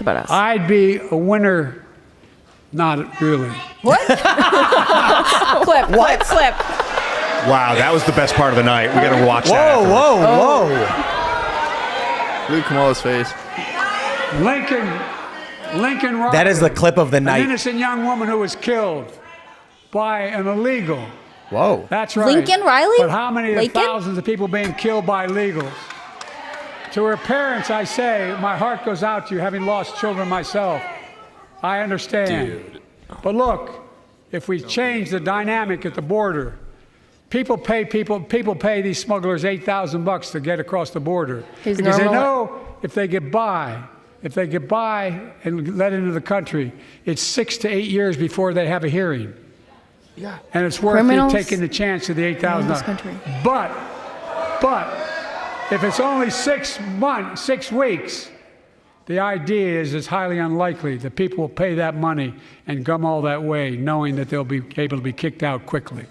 about us. I'd be a winner. Not really. What? Clip. Wow, that was the best part of the night. We got to watch that. Whoa. Look at Kamala's face. Lincoln Riley. That is the clip of the An night. innocent young woman who was killed by an illegal. Whoa. That's right. Lincoln Riley? But how many of the Laken? thousands of people being killed by illegals? To her parents, I say, my heart goes out to you, having lost children myself. I understand. Dude. But look, if we change the dynamic at the border, people pay these smugglers $8,000 to get across the border. His Because they normal- know if they get by and let into the country, it's 6 to 8 years before they have a hearing. Yeah. And it's worth you Criminals taking the chance of the in $8,000. this country. But if it's only 6 weeks, the idea is it's highly unlikely that people will pay that money and come all that way, knowing that they'll be able to be kicked out quickly.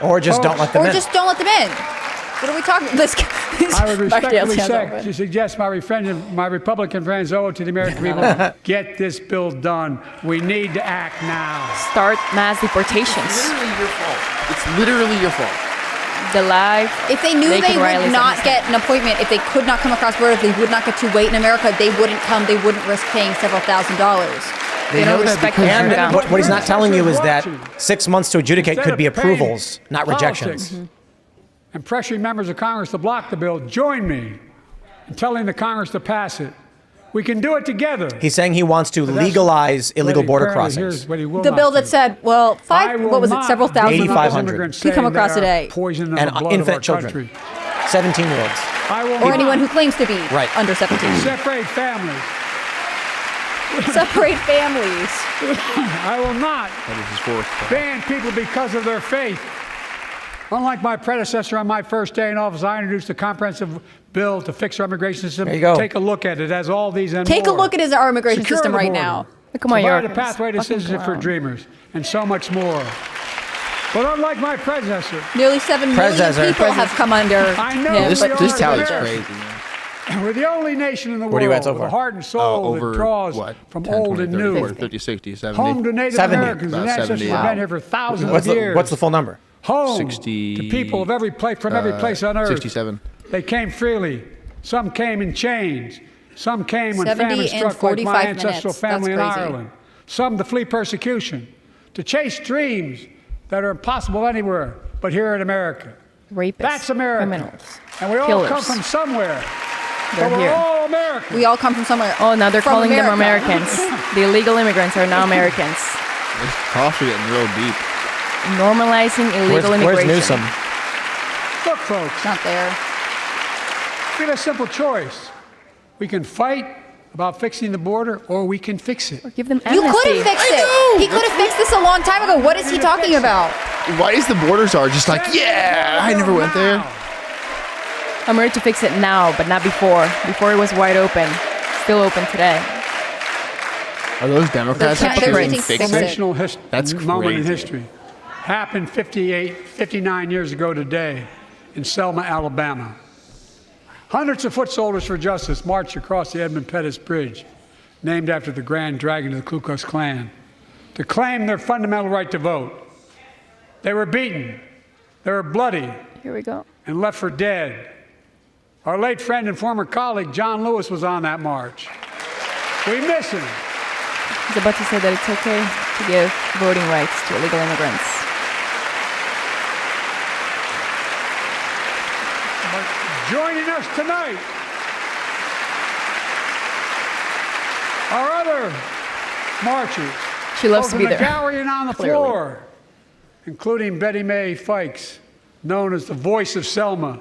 Or just don't let them Or in. just don't let them in. What are we talking? I would respectfully Martial's suggest my Republican friends owe it to the American people, get this bill done. We need to act now. Start mass deportations. Literally your fault. It's literally your fault. The live. If they knew Laken they Riley's would not innocent. get an appointment, if they could not come across border, if they would not get to wait in America, they wouldn't come. They wouldn't risk paying several $1,000s. They don't respect because freedom. And what he's not telling you is that 6 months to adjudicate Instead could be of paying approvals, not rejections. politics and pressuring members of Congress to block the bill, join me in telling the Congress to pass it. We can do it together. He's saying he wants to But that's- legalize illegal Wait, border apparently crossings. here's what he will The not bill that do. said, well, I will what was it, not several thousand be 8,500 immigrants could come saying across they a are day. poisoning And the blood infant of our children. country. 17-year-olds. I will Or not anyone who claims to be Right. under 17. separate families. Separate families. I will not That is his fourth. ban people because of their faith. Unlike my predecessor on my first day in office, I introduced a comprehensive bill to fix our immigration system. There you go. Take a look at it. It has all these and Take a more. look at our immigration Secure system the right border. now. Look at my Provide a Yorkers. pathway to Fucking citizenship for clown. dreamers, and so much more. But unlike my predecessor, Nearly 7 million Predecessor. people have come under I know him. this- but This are tally's American. crazy, man. we're the only nation in the What are you world at so with a far? heart and soul Over that draws what? from 10, old 20, and 30, new. 40, 50, 60, 70. Home to Native 70. Americans and About ancestors 70, who have wow. been here for thousands What's of years. the full number? Home 60, to people of every place from every place on earth. 67. They came freely. Some came in chains. Some came when 70 famine and struck, like 45 my ancestral minutes. family in That's crazy. Ireland. Some to flee persecution, to chase dreams that are impossible anywhere but here in America. Rapists. That's America. Criminals. And we all Killers. come from somewhere. They're but we're here. all American. We all come from somewhere. Oh, now they're From calling them America. Americans. The illegal immigrants are now Americans. This costs are getting real deep. Normalizing illegal Where's immigration. Newsom? Look, folks, Not there. we have a simple choice. We can fight about fixing the border, or we can fix it. Give them You amnesty. could have fixed it. He could have fixed this a long time ago. What is he talking about? Why is the border czar just like, yeah, I never went there? I'm ready to fix it now, but not before. Before it was wide open. Still open today. Are those Democrats They're actually trying to fix fix it? it. Transformational That's moment in crazy. history. Happened 59 years ago today in Selma, Alabama. Hundreds of foot soldiers for justice marched across the Edmund Pettus Bridge, named after the Grand Dragon of the Ku Klux Klan, to claim their fundamental right to vote. They were beaten, they were bloody, Here we go. and left for dead. Our late friend and former colleague, John Lewis, was on that march. We miss him. He's about to say that it's okay to give voting rights to illegal immigrants. Joining us tonight, our other marchers. She loves both to be in the there. gallery and on the Clearly. floor, including Betty Mae Fikes, known as the voice of Selma.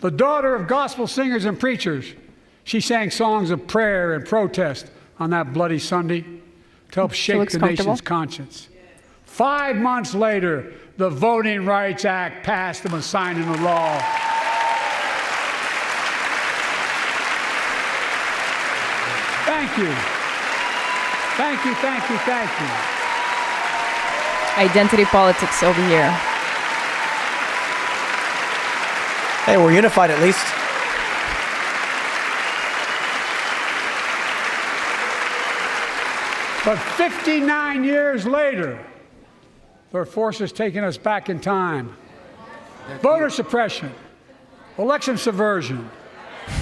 The daughter of gospel singers and preachers, she sang songs of prayer and protest on that bloody Sunday to help shake looks the comfortable. nation's conscience. 5 months later, the Voting Rights Act passed and was signed into law. Thank you. Thank you, thank you, thank you. Identity politics over here. Hey, we're unified at least. But 59 years later, there are forces taking us back in time. Voter suppression, election subversion,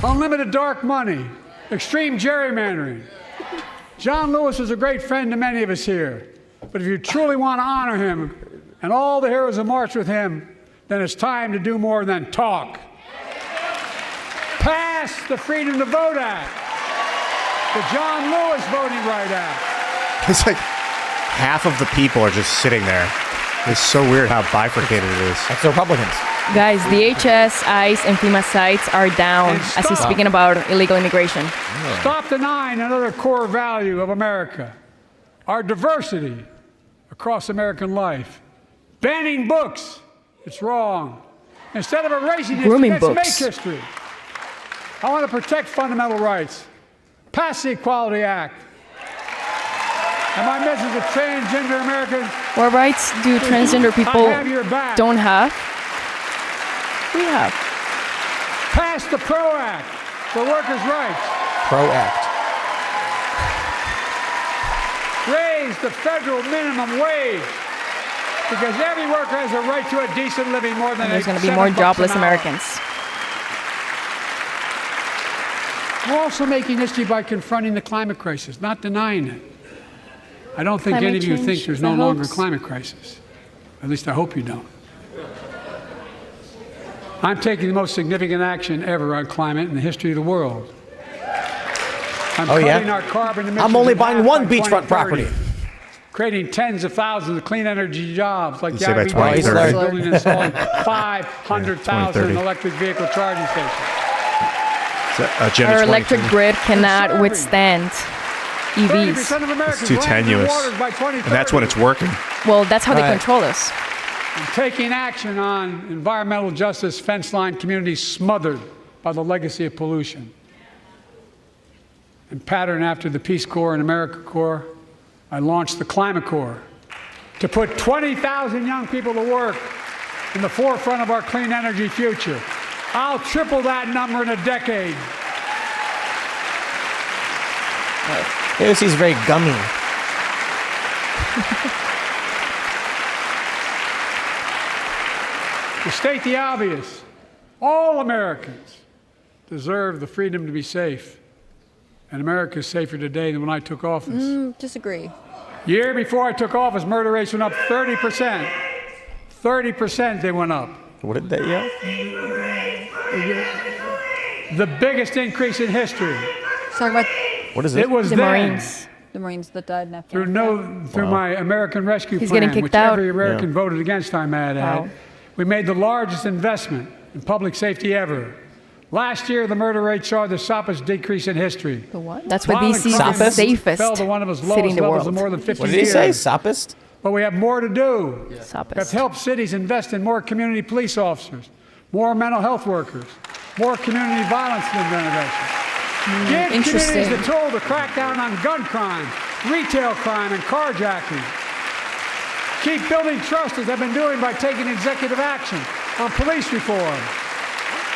unlimited dark money, extreme gerrymandering. John Lewis is a great friend to many of us here. But if you truly want to honor him and all the heroes who marched with him, then it's time to do more than talk. Pass the Freedom to Vote Act, the John Lewis Voting Right Act. It's like half of the people are just sitting there. It's so weird how bifurcated it is. That's the Republicans. Guys, the HS, ICE, and FEMA sites are down as he's speaking about illegal immigration. Stop denying another core value of America, our diversity across American life. Banning books, it's wrong. Instead of erasing Grooming history, let's books. make history. I want to protect fundamental rights. Pass the Equality Act. And my message to transgender Americans, What rights do transgender people I have your back. don't have? We have. Pass the PRO Act for workers' rights. Pro Act. Raise the federal minimum wage, because every worker has a right to a decent living more than And there's going to be more $7 jobless an hour. Americans. We're also making history by confronting the climate crisis, not denying it. I don't think Climate any of you change think there's is no a longer a hoax. climate crisis. At least I hope you don't. I'm taking the most significant action ever on climate in the history of the world. I'm Oh, yeah? cutting our carbon emissions. I'm only in buying half one by beachfront 2030, property. creating tens of thousands of clean energy jobs like You say by the 2030. building and installing 500,000 2030. electric vehicle charging stations. Agenda Our electric 2030. grid cannot Conserving. withstand 30% EVs. of Americans It's too land in tenuous. waters by 2030. And that's when it's working. Well, that's how they Right. control us. And taking action on environmental justice, fence line communities smothered by the legacy of pollution. And pattern after the Peace Corps and AmeriCorps, I launched the Climate Corps to put 20,000 young people to work in the forefront of our clean energy future. I'll triple that number in a decade. AOC is very gummy. To state the obvious, all Americans deserve the freedom to be safe. And America is safer today than when I took office. Disagree. Year before I took office, murder rates went up 30%. 30% they went up. What did they yell? The biggest increase in history. Talk about What is it? It was The then, Marines. the Marines that died in through Afghanistan. my American Rescue He's Plan, getting kicked which out. every American voted against, I might add. Wow. We made the largest investment in public safety ever. Last year, the murder rate saw the sharpest decrease in history. The what? That's why Violent DC is the crime safest fell to one of its city lowest in the levels in world. more than 50 What did he years. say? Sophist? But we have more to do. Have Sophist. helped cities invest in more community police officers, more mental health workers, more community violence intervention. Give interesting. communities the tool to crack down on gun crime, retail crime, and carjacking. Keep building trust as I've been doing by taking executive action on police reform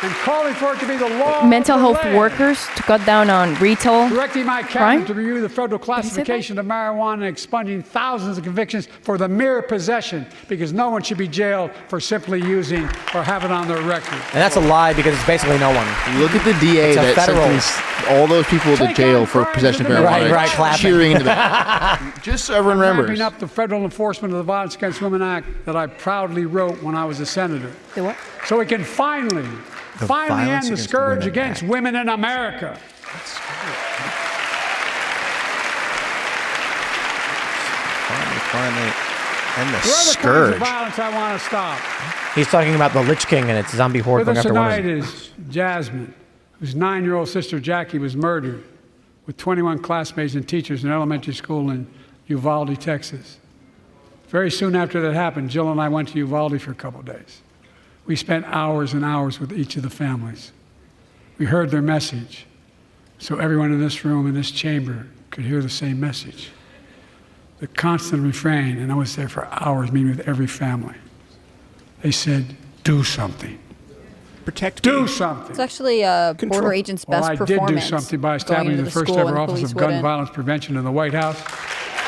and calling for it to be the law. Mental of the health land. workers to cut down on retail. Directing my Crime? cabinet to review the federal say that? classification of marijuana and expunging thousands of convictions for the mere possession, because no one should be jailed for simply using or have it on their record. And that's a lie because it's basically no one. Look at the DA It's a that federal- sentenced all those people to Take jail on for crimes possession of in the marijuana. Right, clapping. cheering in the back. Just so everyone remembers. Ramping up the federal enforcement of the Violence Against Women Act that I proudly wrote when I was a senator. The what? So we can finally Violence end the Against scourge Women against Act. women in America. Finally, and the There are other kinds of scourge. violence I want to stop. He's talking about the Lich King and its zombie horde With going us after tonight women. is Jasmine, whose 9-year-old sister Jackie was murdered with 21 classmates and teachers in an elementary school in Uvalde, Texas. Very soon after that happened, Jill and I went to Uvalde for a couple of days. We spent hours and hours with each of the families. We heard their message, so everyone in this room, in this chamber, could hear the same message. The constant refrain, and I was there for hours meeting with every family. They said, do something. Protect Do me. something. It's actually Border Agent's Well, best I performance. did do something by going establishing into the first school ever and the Office police of Gun wouldn't. Violence Prevention in the White House.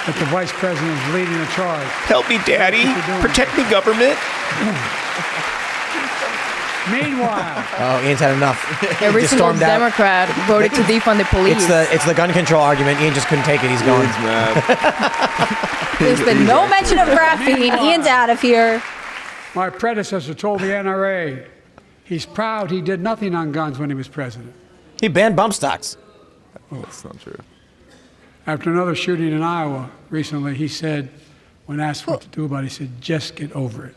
that the vice president is leading the charge. Help me, Daddy. Protect me, government. Meanwhile, Oh, Ian's had enough. Every Just single stormed out. Democrat voted to defund the police. It's the gun control argument. Ian just couldn't take it. He's gone. Ian's mad. There's been no mention of graphene. Ian's out of here. my predecessor told the NRA he's proud he did nothing on guns when he was president. He banned bump stocks. That's not true. After another shooting in Iowa recently, he said, when asked what to do about it, he said, just get over it.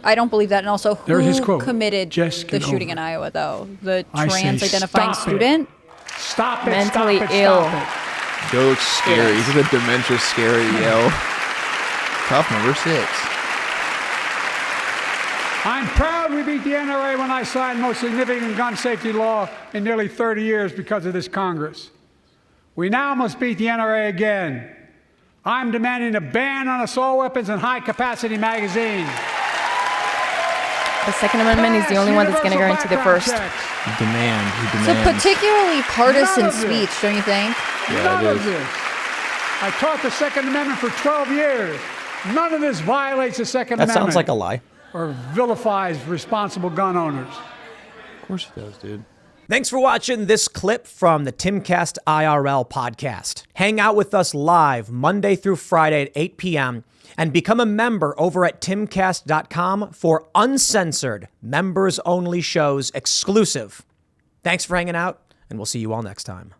I don't believe that. And also, There's his who quote. committed Just the get shooting over in it. Iowa, though? The I say trans-identifying stop it. student? Stop it, Mentally stop it, ill. stop it. Joe looks scary. He's a dementia scary yell. Tough number 6. I'm proud we beat the NRA when I signed the most significant gun safety law in nearly 30 years because of this Congress. We now must beat the NRA again. I'm demanding a ban on assault weapons and high-capacity magazines. The Second Amendment is the only one that's going to guarantee the first. He demands. It's a particularly partisan speech, don't you think? None it of is. this. I taught the Second Amendment for 12 years. None of this violates the Second That Amendment. sounds like a lie. Or vilifies responsible gun owners. Of course he does, dude. Thanks for watching this clip from the Timcast IRL podcast. Hang out with us live Monday through Friday at 8 p.m. and become a member over at timcast.com for uncensored, members-only shows exclusive. Thanks for hanging out, and we'll see you all next time.